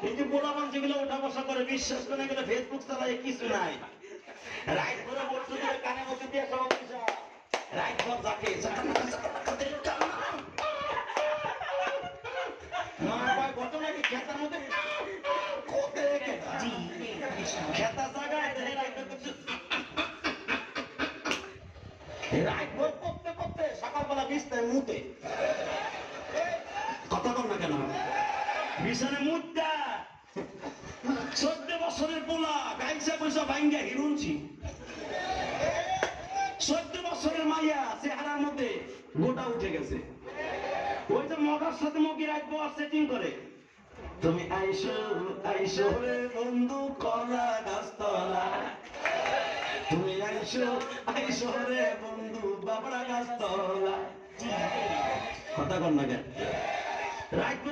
এই যে পোলাপান যেগুলো ওঠা বসা করে বিশ্বাস করে গেলে ফেসবুক চালায় কিছু নাই রাইট করে বলছো দিলে কানে মধ্যে দিয়ে সব কিছু রাইট পর যাকে ঘটনা কি খেতার মধ্যে খেতা জায়গায় রাইট ভোর করতে করতে সকালবেলা বিছনায় মুতে কথা কর না কেন বিছানে মুতটা 14 বছরের পোলা গাইসা পয়সা ভাঙ্গা হিরুনছি 14 বছরের মাইয়া চেহারার মধ্যে গোটা উঠে গেছে ওই যে মগার সাথে মগি রাখবো আর সেটিং করে তুমি আইসো আইসো রে বন্ধু কলা গাছতলা তুমি আইসো আইসো রে বন্ধু বাবরা গাছতলা কথা কর না কেন রাইট